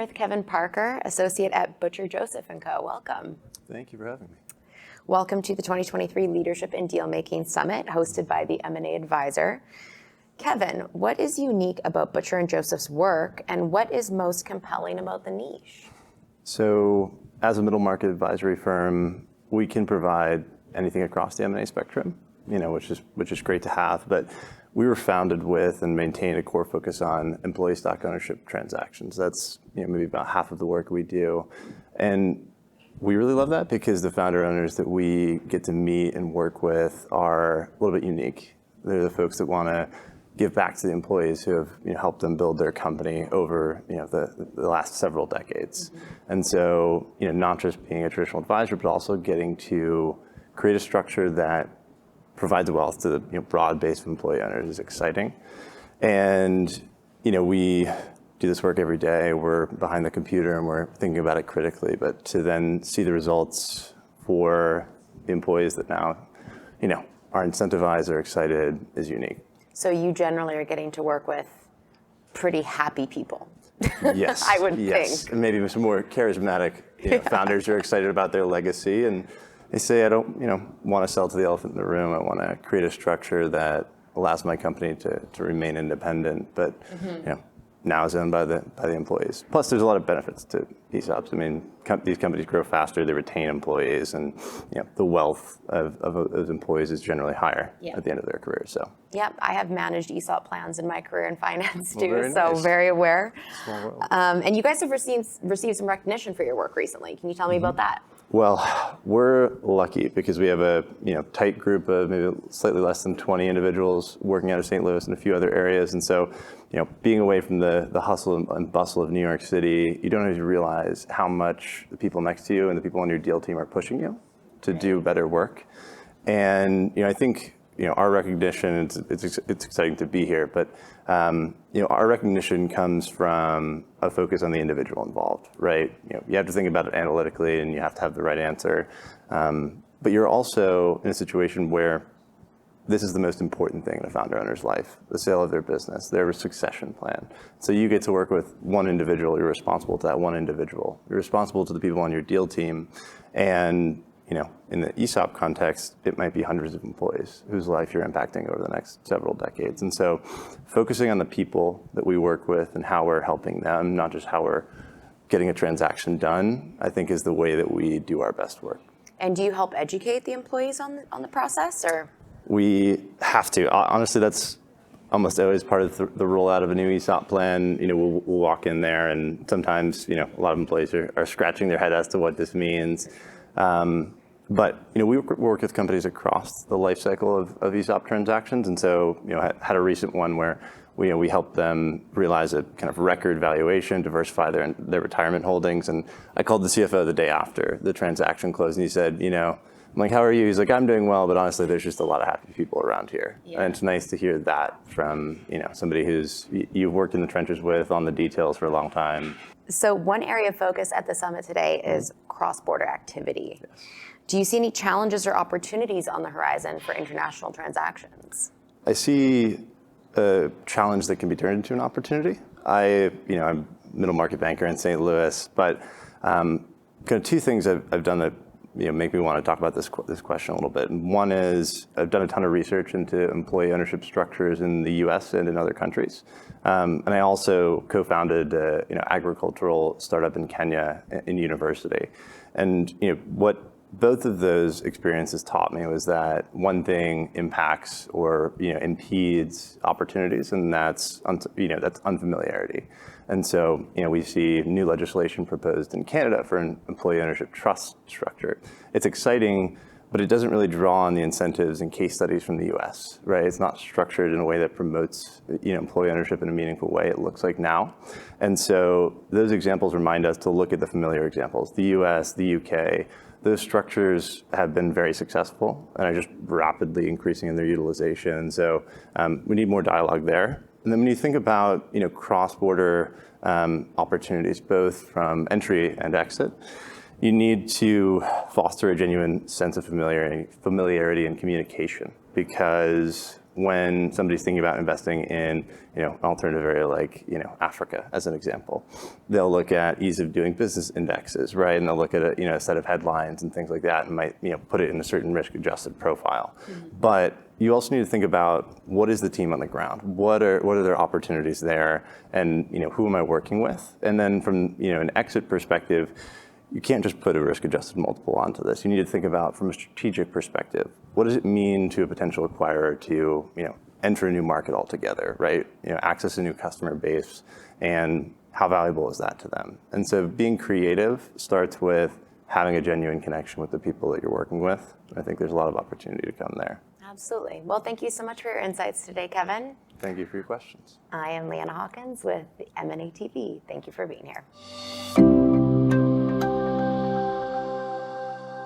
with Kevin Parker, associate at ButcherJoseph & Co. Welcome. Thank you for having me. Welcome to the 2023 Leadership in Deal Making Summit, hosted by the M&A Advisor. Kevin, what is unique about Butcher and Joseph's work, and what is most compelling about the niche? So, as a middle market advisory firm, we can provide anything across the M&A spectrum, which is great to have. But we were founded with and maintain a core focus on employee stock ownership transactions. That's maybe about half of the work we do, and we really love that because the founder owners that we get to meet and work with are a little bit unique. They're the folks that want to give back to the employees who have helped them build their company over the last several decades. Mm-hmm. And so not just being a traditional advisor, but also getting to create a structure that provides wealth to the broad base of employee owners is exciting. And we do this work every day. We're behind the computer and we're thinking about it critically. But to then see the results for the employees that now are incentivized or excited is unique. So you generally are getting to work with pretty happy people. Yes, I would think. And maybe some more charismatic founders who are excited about their legacy. And they say, I don't want to sell to the elephant in the room. I want to create a structure that allows my company to remain independent, but now is owned by the employees. Plus, there's a lot of benefits to ESOPs. I mean, these companies grow faster, they retain employees, and the wealth of those employees is generally higher at the end of their career. So. Yep, I have managed ESOP plans in my career in finance too, very so nice. Very aware. Small world. And you guys have received some recognition for your work recently. Can you tell me about that? Well, we're lucky because we have a tight group of maybe slightly less than 20 individuals working out of St. Louis and a few other areas. And so, being away from the hustle and bustle of New York City, you don't always realize how much the people next to you and the people on your deal team are pushing you to do better work. And I think our recognition, it's exciting to be here, but our recognition comes from a focus on the individual involved, right? You have to think about it analytically and you have to have the right answer. But you're also in a situation where this is the most important thing in a founder owner's life, the sale of their business, their succession plan. So you get to work with one individual, you're responsible to that one individual. You're responsible to the people on your deal team, and in the ESOP context, it might be hundreds of employees whose life you're impacting over the next several decades. And so focusing on the people that we work with and how we're helping them, not just how we're getting a transaction done, I think is the way that we do our best work. And do you help educate the employees on the process, or? We have to. Honestly, that's almost always part of the rollout of a new ESOP plan. We'll walk in there and sometimes, a lot of employees are scratching their head as to what this means. But we work with companies across the life cycle of ESOP transactions, and so had a recent one where we helped them realize a kind of record valuation, diversify their retirement holdings. And I called the CFO the day after the transaction closed, and he said, I'm like, how are you? He's like, I'm doing well, but honestly, there's just a lot of happy people around here. Yeah. And it's nice to hear that from somebody who's you've worked in the trenches with on the details for a long time. So one area of focus at the summit today is cross-border activity. Yes. Do you see any challenges or opportunities on the horizon for international transactions? I see a challenge that can be turned into an opportunity. I'm a middle market banker in St. Louis, but kind of two things I've done that make me want to talk about this question a little bit. And one is I've done a ton of research into employee ownership structures in the U.S. and in other countries. And I also co-founded an agricultural startup in Kenya in university. And what both of those experiences taught me was that one thing impacts or impedes opportunities, and that's unfamiliarity. And so we see new legislation proposed in Canada for an employee ownership trust structure. It's exciting, but it doesn't really draw on the incentives and case studies from the U.S. Right? It's not structured in a way that promotes employee ownership in a meaningful way. It looks like now, and so those examples remind us to look at the familiar examples. The U.S., the U.K. Those structures have been very successful and are just rapidly increasing in their utilization. So we need more dialogue there. And then when you think about cross-border opportunities, both from entry and exit, you need to foster a genuine sense of familiarity and communication, because when somebody's thinking about investing in, an alternative area like, Africa, as an example. They'll look at ease of doing business indexes, right? And they'll look at a set of headlines and things like that, and might, put it in a certain risk-adjusted profile. But you also need to think about, what is the team on the ground? What are their opportunities there? And, who am I working with? And then from, an exit perspective, you can't just put a risk-adjusted multiple onto this. You need to think about, from a strategic perspective, what does it mean to a potential acquirer to, enter a new market altogether, right? Access a new customer base, and how valuable is that to them? And so being creative starts with having a genuine connection with the people that you're working with. I think there's a lot of opportunity to come there. Absolutely. Well, thank you so much for your insights today, Kevin. Thank you for your questions. I am Leanna Hawkins with the M&A TV. Thank you for being here.